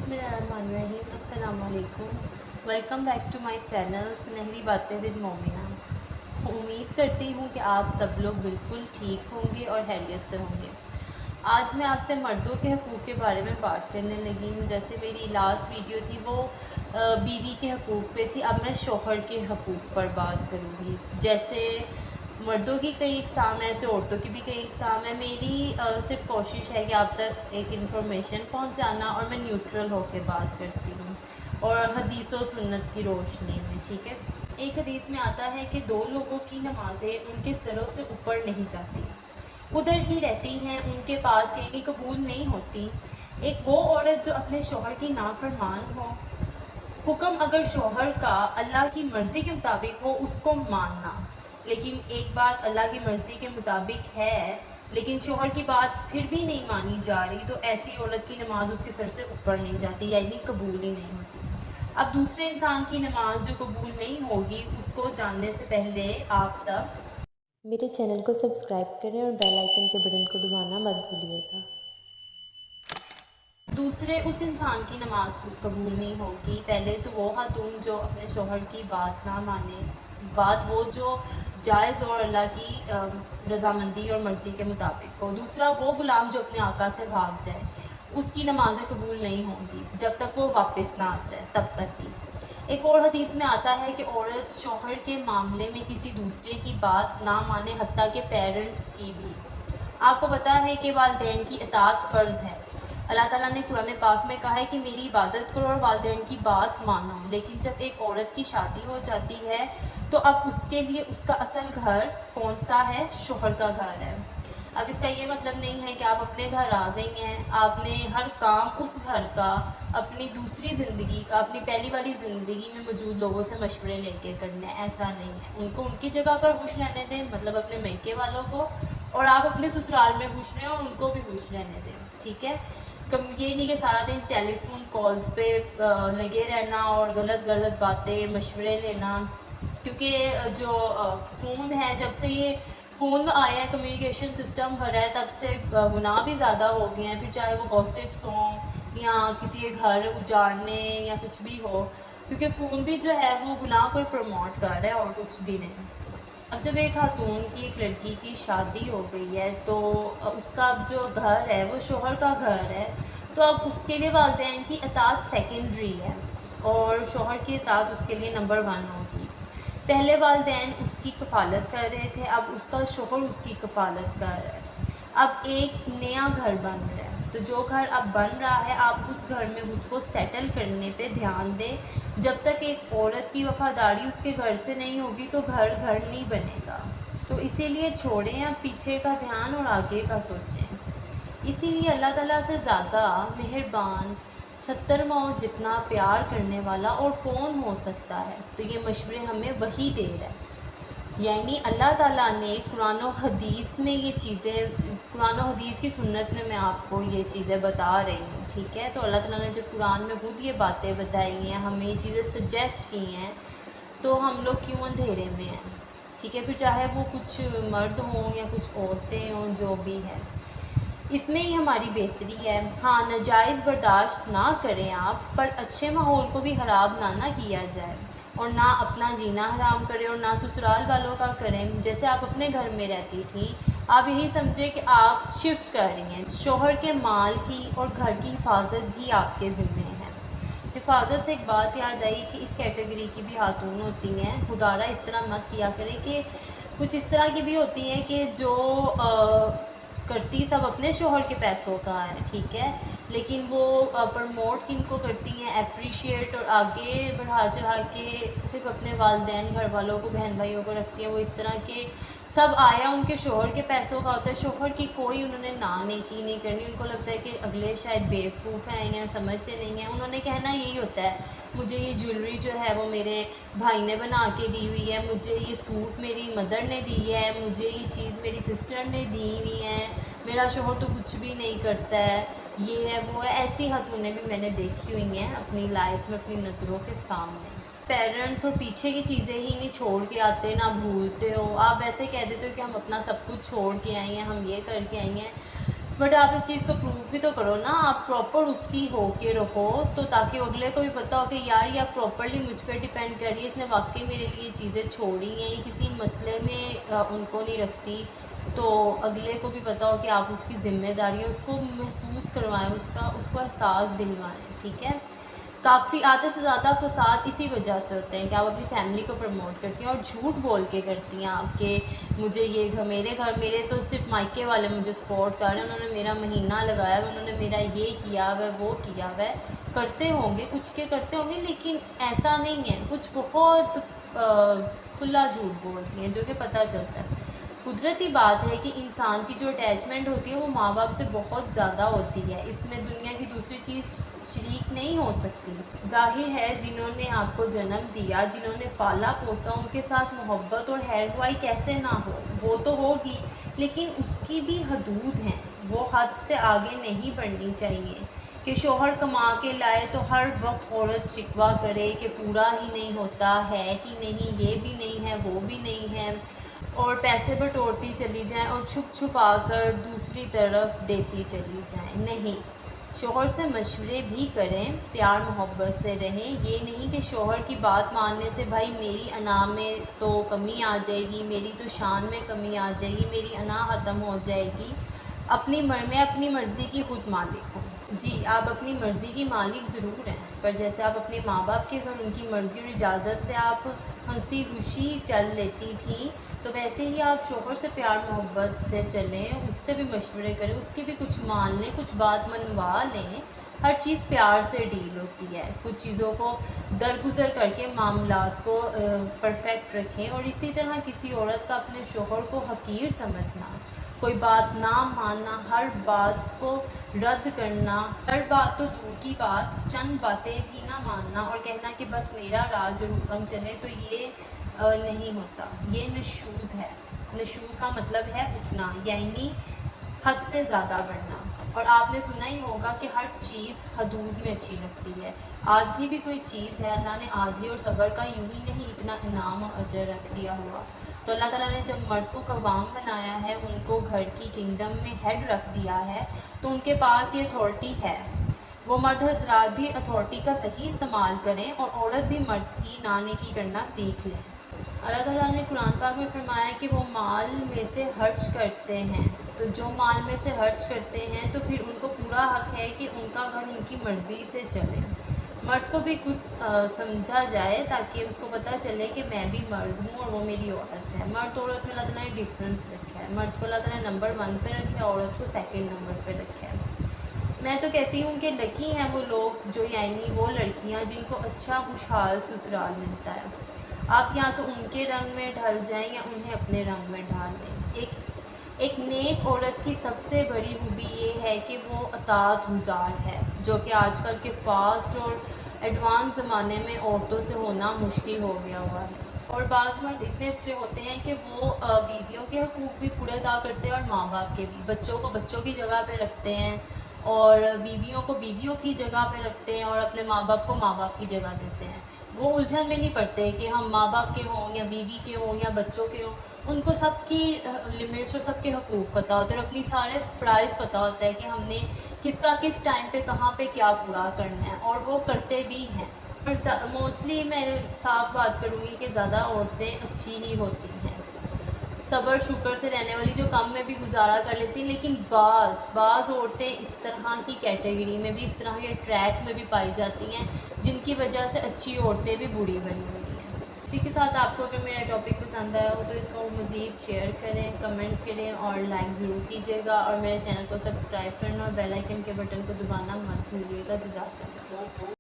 बिस्मिल्लाहिर्रहमानिर्रहीम। अस्सलाम वालेकुम। Welcome back to my channel Sunehri Baatein with Momina. उम्मीद करती हूँ कि आप सब लोग बिल्कुल ठीक होंगे और खैरियत से होंगे। आज मैं आपसे मर्दों के हकूक़ के बारे में बात करने लगी हूँ। जैसे मेरी लास्ट वीडियो थी वो बीवी के हकूक़ पे थी, अब मैं शौहर के हकूक़ पर बात करूँगी। जैसे मर्दों की कई इक़साम है, ऐसे औरतों की भी कई इक़साम है। मेरी सिर्फ कोशिश है कि आप तक एक इन्फॉर्मेशन पहुंचाना, और मैं न्यूट्रल होकर बात करती हूँ और हदीस और सुन्नत की रोशनी में, ठीक है। एक हदीस में आता है कि दो लोगों की नमाज़ें उनके सरों से ऊपर नहीं जाती, उधर ही रहती हैं, उनके पास यानी कबूल नहीं होती। एक वो औरत जो अपने शौहर की नाफरमान हो, हुक्म अगर शौहर का अल्लाह की मर्ज़ी के मुताबिक हो उसको मानना, लेकिन एक बात अल्लाह की मर्ज़ी के मुताबिक है लेकिन शौहर की बात फिर भी नहीं मानी जा रही, तो ऐसी औरत की नमाज़ उसके सर से ऊपर नहीं जाती, यानी कबूल ही नहीं होती। अब दूसरे इंसान की नमाज़ जो कबूल नहीं होगी उसको जानने से पहले आप सब मेरे चैनल को सब्सक्राइब करें और बेल आइकन के बटन को दबाना मत भूलिएगा। दूसरे उस इंसान की नमाज़ कबूल नहीं होगी। पहले तो वो खातून जो अपने शौहर की बात ना माने, बात वो जो जायज़ और अल्लाह की रज़ामंदी और मर्ज़ी के मुताबिक हो। दूसरा वो ग़ुलाम जो अपने आका से भाग जाए, उसकी नमाज़ें कबूल नहीं होंगी जब तक वो वापस ना आ जाए, तब तक की। एक और हदीस में आता है कि औरत शौहर के मामले में किसी दूसरे की बात ना माने, हत्ता के पेरेंट्स की भी। आपको पता है कि वालिदैन की इताअत फ़र्ज़ है। अल्लाह ताला ने कुरान पाक में कहा है कि मेरी इबादत करो और वालिदैन की बात मानो। लेकिन जब एक औरत की शादी हो जाती है तो अब उसके लिए उसका असल घर कौन सा है? शौहर का घर है। अब इसका ये मतलब नहीं है कि आप अपने घर आ गई हैं, आपने हर काम उस घर का अपनी दूसरी ज़िंदगी का, अपनी पहली वाली ज़िंदगी में मौजूद लोगों से मशवरे लेके करना है, ऐसा नहीं है। उनको उनकी जगह पर खुश रहने दें, मतलब अपने मैके वालों को, और आप अपने ससुराल में खुश रहें और उनको भी खुश रहने दें, ठीक है। ये नहीं कि सारा दिन टेलीफोन कॉल्स पे लगे रहना और गलत गलत बातें मशवरे लेना, क्योंकि जो फ़ोन है, जब से ये फ़ोन आया है, कम्युनिकेशन सिस्टम भरा है, तब से गुनाह भी ज़्यादा हो गए हैं। फिर चाहे वो गॉसिप्स हों या किसी के घर उजाड़ने या कुछ भी हो, क्योंकि फ़ोन भी जो है वो गुनाह को प्रमोट कर रहा है और कुछ भी नहीं। अब जब एक खातून की, एक लड़की की शादी हो गई है तो उसका अब जो घर है वो शौहर का घर है, तो अब उसके लिए वालिदैन की इताअत सेकेंडरी है और शौहर की इताअत उसके लिए नंबर 1 होगी। पहले वालिदैन उसकी कफ़ालत कर रहे थे, अब उसका शौहर उसकी कफ़ालत कर रहा है। अब एक नया घर बन रहा है, तो जो घर अब बन रहा है आप उस घर में खुद को सेटल करने पे ध्यान दें। जब तक एक औरत की वफ़ादारी उसके घर से नहीं होगी तो घर घर नहीं बनेगा। तो इसीलिए छोड़ें अब पीछे का ध्यान और आगे का सोचें। इसीलिए अल्लाह ताला से ज़्यादा मेहरबान, 70 माओ जितना प्यार करने वाला और कौन हो सकता है। तो ये मशवरे हमें वही दे रहा है, यानी अल्लाह ताला ने कुरान और हदीस में ये चीज़ें, कुरान और हदीस की सुन्नत में मैं आपको ये चीज़ें बता रही हूँ, ठीक है। तो अल्लाह ताला ने जब कुरान में खुद ये बातें बताई हैं, हमें ये चीज़ें सजेस्ट की हैं, तो हम लोग क्यों अंधेरे में हैं, ठीक है। फिर चाहे वो कुछ मर्द हों या कुछ औरतें हों, जो भी है, इसमें ही हमारी बेहतरी है। हाँ, नाजायज़ बर्दाश्त ना करें आप, पर अच्छे माहौल को भी ख़राब ना किया जाए, और ना अपना जीना हराम करें और ना ससुराल वालों का करें। जैसे आप अपने घर में रहती थी, आप यही समझे कि आप शिफ्ट कर रही हैं। शौहर के माल की और घर की हिफाजत भी आपके ज़िम्मे है। हिफाजत से एक बात याद आई कि इस कैटेगरी की भी खातून होती हैं, खुदारा इस तरह मत किया करें कि कुछ इस तरह की भी होती हैं कि जो करती सब अपने शौहर के पैसों का है, ठीक है, लेकिन वो प्रमोट किनको करती हैं, अप्रिशिएट और आगे बढ़ा चढ़ा के सिर्फ अपने वालिदैन, घर वालों को, बहन भाइयों को रखती हैं। वो इस तरह के सब आया उनके शौहर के पैसों का होता है, शौहर की कोई उन्होंने ना नेकी नहीं करनी। उनको लगता है कि अगले शायद बेवकूफ़ हैं या समझते नहीं हैं, उन्होंने कहना यही होता है, मुझे ये ज्वेलरी जो है वो मेरे भाई ने बना के दी हुई है, मुझे ये सूट मेरी मदर ने दी है, मुझे ये चीज़ मेरी सिस्टर ने दी हुई है, मेरा शौहर तो कुछ भी नहीं करता है, ये है वो है। ऐसी खातूनें भी मैंने देखी हुई हैं अपनी लाइफ में, अपनी नज़रों के सामने। पेरेंट्स और पीछे की चीज़ें ही नहीं छोड़ के आते, ना भूलते हो, आप ऐसे कह देते हो कि हम अपना सब कुछ छोड़ के आए हैं, हम ये करके आई हैं। بٹ آپ اس چیز کو پروو بھی تو کرو نا, آپ پراپر اس کی ہو کے رہو, تو تاکہ اگلے کو بھی پتہ ہو کہ یار یہ پراپرلی مجھ پہ ڈیپینڈ کر رہی ہے, اس نے واقعی میرے لیے چیزیں چھوڑی ہیں, یہ کسی مسئلے میں ان کو نہیں رکھتی, تو اگلے کو بھی پتہ ہو کہ آپ اس کی ذمہ داری ہے, اس کو محسوس کروائیں, اس کو احساس دلوائیں. ٹھیک ہے. کافی آدھے سے زیادہ فساد اسی وجہ سے ہوتے ہیں کہ آپ اپنی فیملی کو پروموٹ کرتی ہیں اور جھوٹ بول کے کرتی ہیں آپ کہ مجھے یہ گھر میرے تو صرف مائکے والے مجھے سپورٹ کر رہے ہیں, انہوں نے میرا مہینہ لگایا ہے, انہوں نے میرا یہ کیا ہوا ہے, وہ کیا ہوا ہے. کرتے ہوں گے, کچھ کے کرتے ہوں گے, لیکن ایسا نہیں ہے. کچھ بہت کھلا جھوٹ بولتی ہیں جو کہ پتہ چلتا ہے. قدرتی بات ہے کہ انسان کی جو اٹیچمنٹ ہوتی ہے وہ ماں باپ سے بہت زیادہ ہوتی ہے, اس میں دنیا کی دوسری چیز شریک نہیں ہو سکتی. ظاہر ہے جنہوں نے آپ کو جنم دیا, جنہوں نے پالا پوسا, ان کے ساتھ محبت اور خیر خواہی کیسے نہ ہو, وہ تو ہوگی, لیکن اس کی بھی حدود ہیں, وہ حد سے آگے نہیں بڑھنی چاہیے. کہ شوہر کما کے لائے تو ہر وقت عورت شکوہ کرے کہ پورا ہی نہیں ہوتا, ہے ہی نہیں, یہ بھی نہیں ہے, وہ بھی نہیں ہے, اور پیسے بٹورتی چلی جائیں اور چھپ چھپا کر دوسری طرف دیتی چلی جائیں. نہیں, شوہر سے مشورے بھی کریں, پیار محبت سے رہیں. یہ نہیں کہ شوہر کی بات ماننے سے بھائی میری انا میں تو کمی آ جائے گی, میری تو شان میں کمی آ جائے گی, میری انا ختم ہو جائے گی. میں اپنی مرضی کی خود مالک ہوں. جی, آپ اپنی مرضی کی مالک ضرور ہیں, پر جیسے آپ اپنے ماں باپ کے گھر ان کی مرضی اور اجازت سے آپ ہنسی خوشی چل لیتی تھیں, تو ویسے ہی آپ شوہر سے پیار محبت سے چلیں, اس سے بھی مشورے کریں, اس کی بھی کچھ مان لیں, کچھ بات منوا لیں. ہر چیز پیار سے ڈیل ہوتی ہے. کچھ چیزوں کو درگزر کر کے معاملات کو پرفیکٹ رکھیں. اور اسی طرح کسی عورت کا اپنے شوہر کو حقیر سمجھنا, کوئی بات نہ ماننا, ہر بات کو رد کرنا, ہر بات تو دور کی بات, چند باتیں بھی نہ ماننا اور کہنا کہ بس میرا راج اور حکم چلے, تو یہ نہیں ہوتا. یہ نشوز ہے. نشوز کا مطلب ہے اٹھنا, یعنی حد سے زیادہ بڑھنا. اور آپ نے سنا ہی ہوگا کہ ہر چیز حدود میں اچھی لگتی ہے. عاجزی بھی کوئی چیز ہے. اللہ نے عاجزی اور صبر کا یوں ہی نہیں اتنا انعام اور اجر رکھ دیا ہوا. تو اللہ تعالیٰ نے جب مرد کو قوام بنایا ہے, ان کو گھر کی کنگڈم میں ہیڈ رکھ دیا ہے, تو ان کے پاس یہ اتھارٹی ہے. وہ مرد حضرات بھی اتھارٹی کا صحیح استعمال کریں, اور عورت بھی مرد کی نانکی کرنا سیکھ لیں. اللہ تعالیٰ نے قرآن پاک میں فرمایا کہ وہ مال میں سے خرچ کرتے ہیں, تو جو مال میں سے خرچ کرتے ہیں تو پھر ان کو پورا حق ہے کہ ان کا گھر ان کی مرضی سے چلے. مرد کو بھی کچھ سمجھا جائے تاکہ اس کو پتہ چلے کہ میں بھی مرد ہوں اور وہ میری عورت ہے. مرد عورت میں اللہ تعالیٰ نے ڈفرینس رکھا ہے. مرد کو اللہ تعالیٰ نے نمبر 1 پہ رکھا ہے, عورت کو سیکنڈ نمبر پہ رکھا ہے. میں تو کہتی ہوں کہ لکی ہیں وہ لوگ جو, یعنی وہ لڑکیاں جن کو اچھا خوشحال سسرال ملتا ہے. آپ یا تو ان کے رنگ میں ڈھل جائیں یا انہیں اپنے رنگ میں ڈھال لیں. ایک نیک عورت کی سب سے بڑی خوبی یہ ہے کہ وہ اطاعت گزار ہے, جو کہ آج کل کے فاسٹ اور ایڈوانس زمانے میں عورتوں سے ہونا مشکل ہو گیا ہوا ہے. اور بعض مرد اتنے اچھے ہوتے ہیں کہ وہ بیویوں کے حقوق بھی پورے ادا کرتے ہیں, اور ماں باپ کے بھی. بچوں کو بچوں کی جگہ پہ رکھتے ہیں, اور بیویوں کو بیویوں کی جگہ پہ رکھتے ہیں, اور اپنے ماں باپ کو ماں باپ کی جگہ دیتے ہیں. وہ الجھن میں نہیں پڑتے کہ ہم ماں باپ کے ہوں یا بیوی کے ہوں یا بچوں کے ہوں. ان کو سب کی لمٹس اور سب کے حقوق پتہ ہوتے ہیں, اور اپنی سارے فرائض پتہ ہوتا ہے کہ ہم نے کس کا کس ٹائم پہ کہاں پہ کیا پورا کرنا ہے, اور وہ کرتے بھی ہیں. پر موسٹلی میں صاف بات کروں گی کہ زیادہ عورتیں اچھی ہی ہوتی ہیں, صبر شکر سے رہنے والی, جو کم میں بھی گزارا کر لیتی ہیں. لیکن بعض عورتیں اس طرح کی کیٹیگری میں بھی, اس طرح کے ٹریک میں بھی پائی جاتی ہیں, جن کی وجہ سے اچھی عورتیں بھی بری بنی ہوئی ہیں. اسی کے ساتھ آپ کو اگر میرا ٹاپک پسند آیا ہو تو اس کو مزید شیئر کریں, کمنٹ کریں اور لائک ضرور کیجیے گا, اور میرے چینل کو سبسکرائب کرنا اور بیل آئیکن کے بٹن کو دبانا مت بھولیے گا. جزاک اللہ.